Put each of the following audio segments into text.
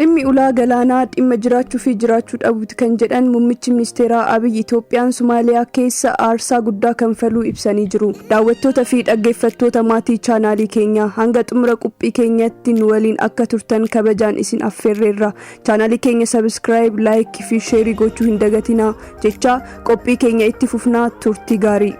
dhimmi ulaa galaanaa dhimma jiraachuu fi jiraachuu dhabuuti kan jedhan muummichi ministeeraa Abiy Itoophiyaan Somaaliyaa keessa aarsaa guddaa kanfaluu ibsanii jiru. Daawwattoota fi dhaggeeffattoota maatii chaanaalii keenya hanga xumura qophii keenyatti nu waliin akka turtan kabajaan isin affeerreerra. Chaanaalii keenya subscribe, like fi share gochuu hin dagatinaa jecha qophii keenya itti fufnaa turtii gaarii.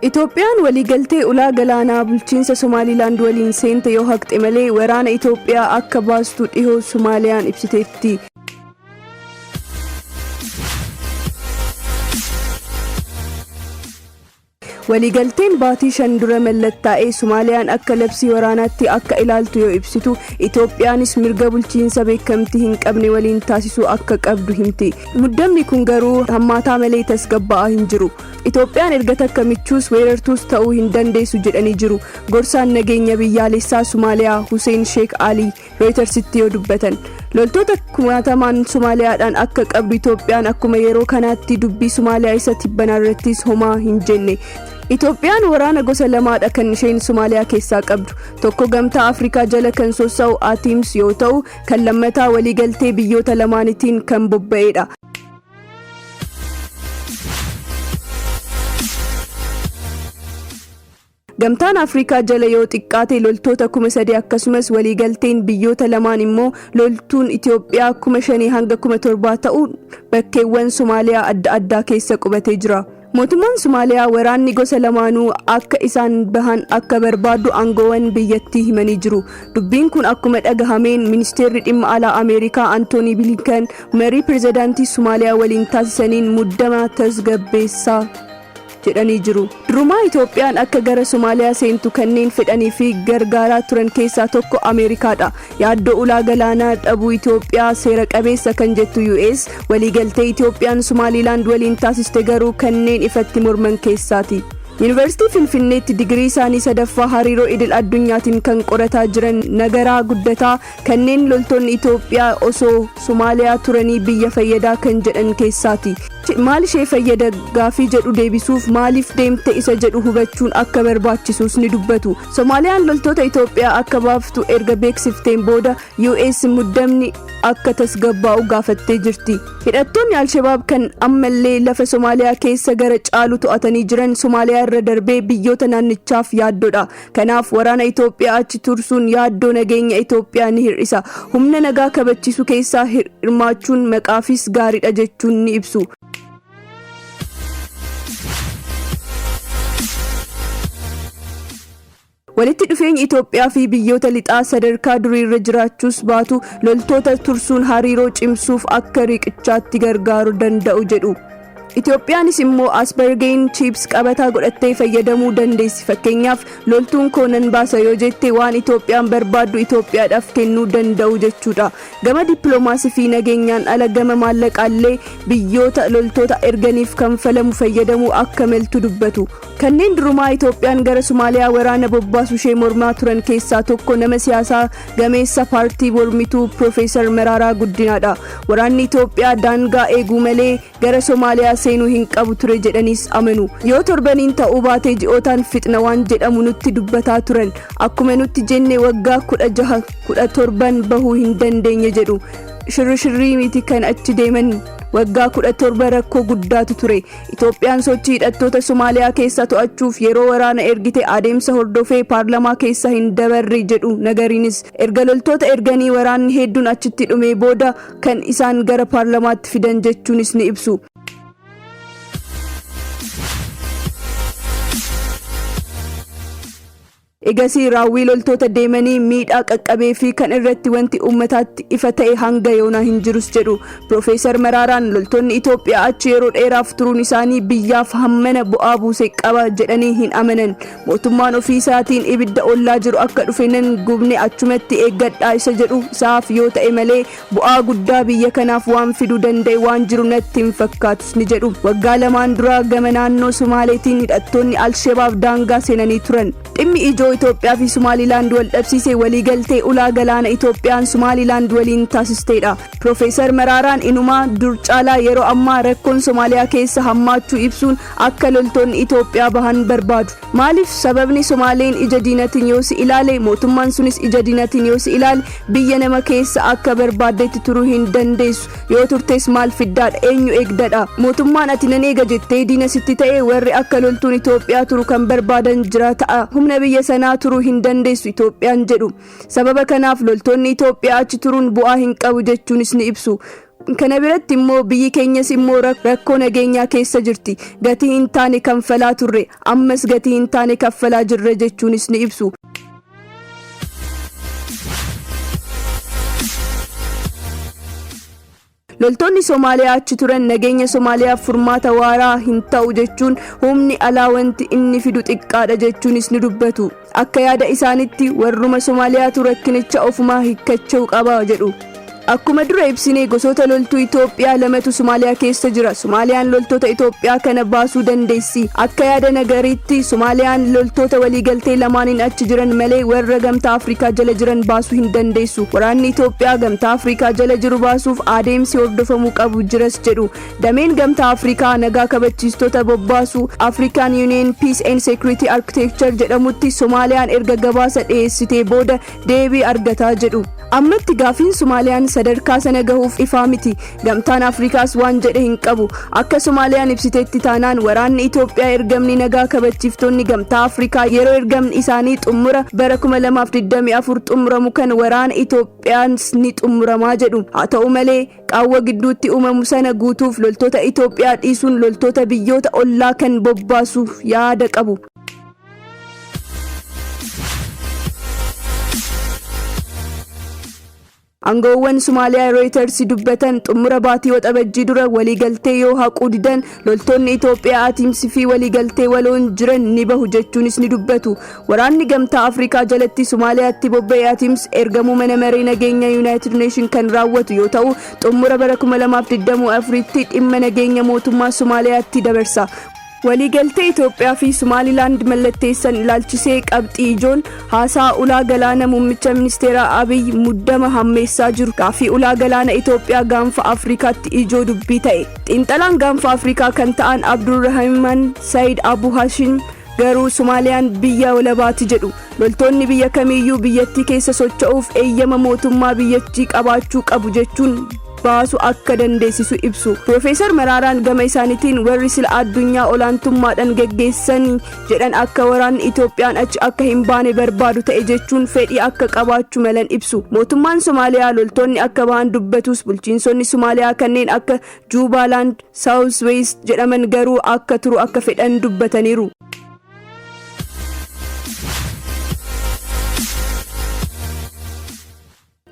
Itoophiyaan waliigaltee ulaa galaanaa bulchiinsa Somaliland waliin seente yoo haqxe malee waraana Itoophiyaa akka baastu dhihoo Somaaliyaan ibsiteetti. waliigalteen baatii 5 dura mallattaa'ee Somaaliyaan akka labsii waraanaatti akka ilaaltu yoo ibsitu Itoophiyaanis mirga bulchiinsa beekamtii hin qabne waliin taasisuu akka qabdu himti. Muddamni kun garuu hammaataa malee tasgabba'aa hin jiru. Itoophiyaan erga takka michuus weerartuus ta'uu hin dandeessu jedhanii jiru. Gorsaan nageenya biyyaalessaa Somaaliyaa Hussein Sheikh Ali Reutersitti yoo dubbatan. Loltoota kumaatamaan Somaaliyaadhaan akka qabdu Itoophiyaan akkuma yeroo kanaatti dubbii Somaaliyaa isa tibbanaarrattis homaa hin jenne. Itoophiyaan waraana gosa lamaadha kan isheen Somaaliyaa keessaa qabdu. Tokko gamtaa Afrikaa jala kan sossa'u ATMIS yoo ta'u, kan lammataa waliigaltee biyyoota lamaanitiin kan bobba'edha. Gamtaan Afrikaa jala yoo xiqqaate loltoota 3,000 akkasumas waliigalteen biyyoota lamaan immoo loltuun Itoophiyaa 5,000 hanga 7,000 ta'u bakkeewwan Somaaliyaa adda addaa keessa qubatee jira. Mootummaan Somaaliyaa waraanni gosa lamaanuu akka isaan bahan akka barbaadu aangoowwan biyyattii himanii jiru. Dubbiin kun akkuma dhagahameen ministeerri dhimma alaa Ameerikaa Anthony Blinken marii pirezidaantii Somaaliyaa waliin taasisaniin muddama tasgabbeessaa jedhanii jiru. Durumaa Itoophiyaan akka gara Somaaliyaa seentu kanneen fedhanii fi gargaaraa turan keessaa tokko Ameerikaadha. Yaaddoo ulaa galaanaa dhabuu Itoophiyaa seera qabeessa kan jettu US waliigaltee Itoophiyaan Somaliland waliin taasiste garuu kanneen ifatti morman keessaati. Yuunivarsiitii Finfinneetti digirii isaanii sadaffaa hariiroo idil addunyaatiin kan qorataa jiran Nagaraa Guddataa kanneen loltoonni Itoophiyaa osoo Somaaliyaa turanii biyya fayyadaa kan jedhan keessaati. Maal ishee fayyada gaafii jedhu deebisuuf maaliif deemte isa jedhu hubachuun akka barbaachisus ni dubbatu. Somaaliyaan loltoota Itoophiyaa akka baaftu erga beeksifteen booda US muddamni akka tasgabbaa'u gaafattee jirti. Hidhattoonni Al-Shabaab kan ammallee lafa Somaaliyaa keessa gara caalu to'atanii jiran Somaaliyaa irra darbee biyyoota naannichaaf yaaddoodha. Kanaaf waraana Itoophiyaa achi tursuun yaaddoo nageenya Itoophiyaa ni hir'isa. Humna nagaa kabachiisu keessaa hirmaachuun maqaafis gaariidha jechuun ni ibsu. Walitti dhufeenyi Itoophiyaa fi biyyoota lixaa sadarkaa duriirra jiraachuus baatu loltoota tursuun hariiroo cimsuuf akka riqichaatti gargaaruu danda'u jedhu. Itoophiyaanis immoo aspargeen chips qabataa godhattee fayyadamuu dandeessi. Fakkeenyaaf loltuun koonan baasa yoo jette waan Itoophiyaan barbaaddu Itoophiyaadhaaf kennuu danda'u jechuudha. Gama dippiloomaasii fi nageenyaan ala gama maallaqaallee biyyoota loltoota erganiif kanfalamu fayyadamuu akka maltu dubbatu. Kanneen durumaa Itoophiyaan gara Somaaliyaa waraana bobbaasu ishee mormaa turan keessaa tokko nama siyaasaa gameessa paartii mormituu Profeesar Mararaa Guddinaadha. Waraanni Itoophiyaa daangaa eeguu malee gara Somaaliyaa seenuu hin qabu ture jedhanis amanu. Yoo torbaniin ta'uu baatee ji'ootaan fixna waan jedhamu nutti dubbataa turan. Akkuma nutti jenne waggaa 16-17 bahuu hin dandeenye jedhu. Shirri miti kan achi deeman. Waggaa 17 rakkoo guddaatu ture. Itoophiyaan sochii hidhattoota Somaaliyaa keessa to'achuuf yeroo waraana ergite adeemsa hordofee paarlamaa keessa hin dabarre jedhu Nagariinis. Erga loltoota erganii waraanni hedduun achitti dhumee booda kan isaan gara paarlamaatti fidan jechuunis ni ibsu. Egasii raawwii loltoota deemanii miidhaa qaqqabee fi kan irratti wanti uummataatti ifa ta'e hanga yoonaa hin jirus jedhu. Profeesar Maraaraan loltoonni Itoophiyaa achi yeroo dheeraaf turuun isaanii biyyaaf hammana bu'aa buuse qaba jedhanii hin amanan. Mootummaan ofii isaatiin ibidda ollaa jiru akka dhufe nan gubne achumatti eeggadhaa isa jedhu isaaf yoo ta'e malee bu'aa guddaa biyya kanaaf waan fiduu danda'e waan jiru natti hin fakkaatus ni jedhu. Waggaa lamaan dura gama naannoo Somaaleetiin hidhattoonni Al-Shabaab daangaa seenanii turan. Dhimmi ijoo Itoophiyaa fi Somaalilaand wal dhabsiise waliigaltee ulaa galaana Itoophiyaan Somaalilaand waliin taasisteedha. Profeesar Maraaraan inumaa dur caalaa yeroo ammaa rakkoon Somaaliyaa keessa hammaachuu ibsuun akka loltoonni Itoophiyaa bahan barbaadu. Maaliif? Sababni Somaaleen ija diinatiin yoo si ilaale, mootummaan sunis ija diinatiin yoo si ilaale, biyya nama keessa akka barbaaddetti turuu hin dandeessu. Yoo turtes maal fiddaadha? Eenyu eegdadha? Mootummaan ati nan eega jettee diina sitti ta'e warri akka loltuun Itoophiyaa turu kan barbaadan jira ta'a. Humna biyya sanaa turuu hin dandeessu Itoophiyaan jedhu. Sababa kanaaf loltoonni Itoophiyaa achi turuun bu'aa hin qabu jechuunis ni ibsu. Kana biratti immoo biyyi keenyas immoo rakkoo nageenyaa keessa jirti. Gatii hin taane kanfalaa turre, ammas gatii hin taane kaffalaa jirra jechuunis ni ibsu. Loltoonni Somaaliyaa achi turan nageenya Somaaliyaaf furmaata waaraa hin ta'u jechuun humni alaa wanti inni fidu xiqqaadha jechuunis ni dubbatu. Akka yaada isaanitti warruma Somaaliyaatu rakkinicha ofumaa hiikkachuu qaba jedhu. Akkuma dura ibsine gosoota loltuu Itoophiyaa lamatu Somaaliyaa keessa jira. Somaaliyaan loltoota Itoophiyaa kana baasuu dandeessi. Akka yaada nagariitti Somaaliyaan loltoota waliigaltee lamaaniin achi jiran malee warra gamtaa Afrikaa jala jiran baasuu hin dandeessu. Waraanni Itoophiyaa gamtaa Afrikaa jala jiru baasuuf adeemsi hordofamuu qabu jiras jedhu. Dameen gamtaa Afrikaa nagaa kabachiistota bobbaasu African Union Peace and Security Architecture jedhamutti Somaaliyaan erga gabaasa dhiyeessitee booda deebii argataa jedhu. Ammatti gaafiin Somaaliyaan sadarkaa sana gahuuf ifaa miti. Gamtaan Afrikaas waan jedhe hin qabu. Akka Somaaliyaan ibsiteetti taanaan waraanni Itoophiyaa ergamni nagaa kabachiiftonni gamtaa Afrikaa yeroo ergamni isaanii xumura bara 2024 xumuramu kan waraana Itoophiyaas ni xumuramaa jedhu. Haa ta'u malee qaawwa gidduutti uumamu sana guutuuf loltoota Itoophiyaa dhiisuun loltoota biyyoota ollaa kan bobbaasuuf yaada qabu. Aangawoowwan Somaaliyaa Reuters dubbatan xumura baatii waxabajjii dura waliigaltee yoo haquu didan loltoonni Itoophiyaa Atiimsii fi waliigaltee waloon jiran ni bahu jechuunis ni dubbatu. Waraanni gamtaa Afrikaa jalatti Somaaliyaatti bobba'ee Atiims ergamuu mana maree nageenya United Nation kan raawwatu yoo ta'u xumura bara 2024tti dhimma nageenya mootummaa Somaaliyaatti dabarsa. Waliigaltee Itoophiyaa fi Somaalilaand mallatteessan ilaalchisee qabxii ijoon haasaa ulaa galaana muummicha ministeeraa Abiy muddama hammeessaa jiru. Gaafii ulaa galaana Itoophiyaa gaanfa Afrikaatti ijoo dubbii ta'e. Xiinxalaan gaanfa Afrikaa kan ta'an Abdurrahiman Said Abu Hashim garuu Somaaliyaan biyya walabaati jedhu. Loltoonni biyya kamiiyyuu biyyattii keessa socho'uuf eeyyama mootummaa biyyattii qabaachuu qabu jechuun baasu akka dandeessisu ibsu. Profeesar Maraaraan gama isaaniitiin warri sila addunyaa olaantummaadhaan geggeessanii jedhan akka waraanni Itoophiyaan achi akka hin baane barbaadu ta'e jechuun fedhii akka qabaachuu malan ibsu. Mootummaan Somaaliyaa loltoonni akka bahan dubbatus bulchiinsonni Somaaliyaa kanneen akka Jubaland, South West jedhaman garuu akka turu akka fedhan dubbataniiru.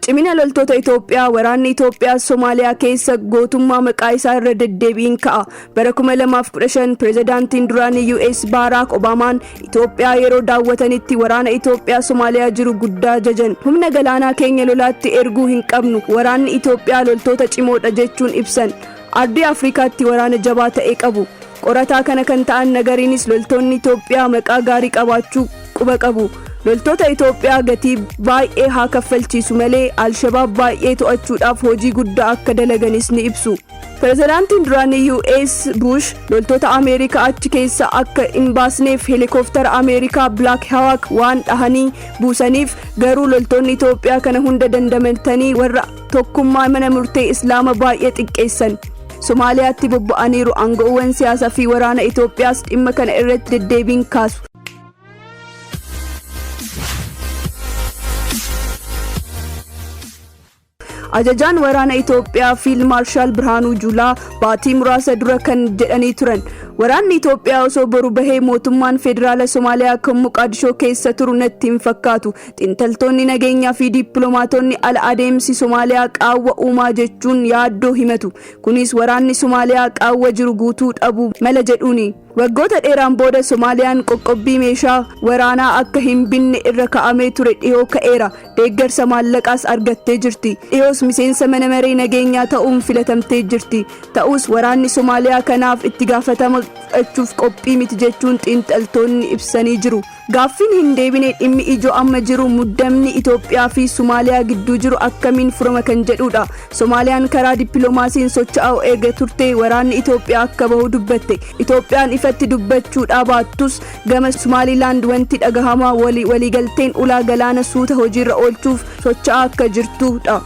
Cimina loltoota Itoophiyaa waraanni Itoophiyaa Somaaliyaa keessa gootummaa maqaa isaa irra deddeebiin ka'a. Bara 2015 pirezidaantiin duraanii US Barack Obamaan Itoophiyaa yeroo daawwatanitti waraana Itoophiyaa Somaaliyaa jiru guddaa jajan. Humna galaanaa keenya lolaatti erguu hin qabnu. Waraanni Itoophiyaa loltoota cimoodha jechuun ibsan. Ardii Afrikaatti waraana jabaa ta'e qabu. Qorataa kana kan ta'an nagariinis loltoonni Itoophiyaa maqaa gaarii qabaachuu quba qabu. Loltoota Itoophiyaa gatii baay'ee haa kaffalchiisu malee Al-Shabaab baay'ee to'achuudhaaf hojii guddaa akka dalaganis ni ibsu. Pirezidaantiin duraanii US Bush loltoota Ameerikaa achi keessa akka hin baasneef helikooftara Ameerikaa Black Hawk waan dhahanii buusaniif garuu loltoonni Itoophiyaa kana hunda dandamatanii warra tokkummaa mana murtee Islaama baay'ee xiqqeessan. Somaaliyaatti bobba'aniiru. Aangawoowwan siyaasaa fi waraana Itoophiyaas dhimma kana irratti deddeebiin kaasu. Ajajaan waraana Itoophiyaa Fiild Maarshaal Birhaanuu Juulaa baatii muraasa dura kan jedhanii turan. Waraanni Itoophiyaa osoo boru bahee mootummaan federaala Somaaliyaa kan Moqaadishoo keessa turu natti hin fakkaatu. Xiinxaltoonni nageenyaa fi dippiloomaatonni ala adeemsi Somaaliyaa qaawwa uumaa jechuun yaaddoo himatu. Kunis waraanni Somaaliyaa qaawwa jiru guutuu dhabu mala jedhuuni. Waggoota dheeraan booda Somaaliyaan qoqqobbii meeshaa waraanaa akka hin binne irra kaa'amee ture dhiyoo ka'eera. Deeggarsa maallaqaas argattee jirti. Dhiyoos miseensa mana maree nageenyaa ta'uun filatamtee jirti. Ta'us waraanni Somaaliyaa kanaaf itti gaafatama fudhachuuf qophii miti jechuun xiinxaltoonni ibsanii jiru. Gaaffiin hin deebine dhimmi ijoo amma jiru muddamni Itoophiyaa fi Somaaliyaa gidduu jiru akkamiin furama kan jedhudha. Somaaliyaan karaa dippiloomaasiin socho'aa eega turte waraanni Itoophiyaa akka bahu dubbatte. Itoophiyaan ifatti dubbachuudhaa baattus gama Somaalilaand wanti dhagahamaa waliigalteen ulaa galaana suuta hojiirra oolchuuf socho'aa akka jirtudha.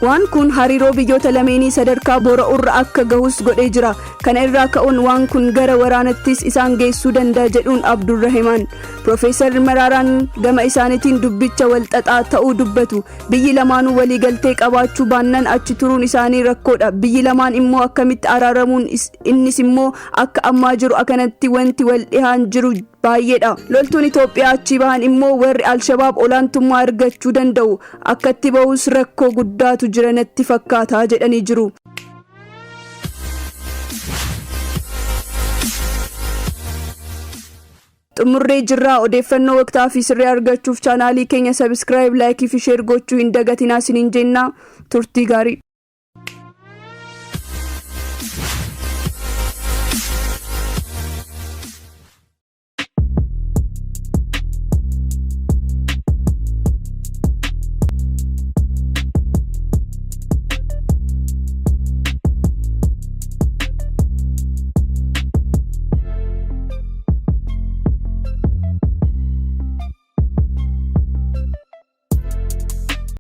Waan kun hariiroo biyyoota lameenii sadarkaa boora'urra akka gahus godhee jira. Kana irraa ka'uun waan kun gara waraanattis isaan geessuu danda'a jedhuun Abdurrahimaan. Profeesar Maraaraan gama isaaniitiin dubbicha walxaxaa ta'uu dubbatu. Biyyi lamaanuu waliigaltee qabaachuu baannaan achi turuun isaanii rakkoodha. Biyyi lamaan immoo akkamitti araaramuun innis immoo akka ammaa jiru akkanatti wanti wal dhihaan jiru baay'eedha. Loltuun Itoophiyaa achi bahan immoo warri Alshabaab olaantummaa argachuu danda'u. Akkatti bahus rakkoo guddaatu jira natti fakkaata jedhanii jiru. Xumurree jirraa odeeffannoo waqtaa fi sirrii argachuuf chaanaalii keenya subscribe, like fi share gochuu hin dagatinaa isiniin jenna. Turtii gaarii.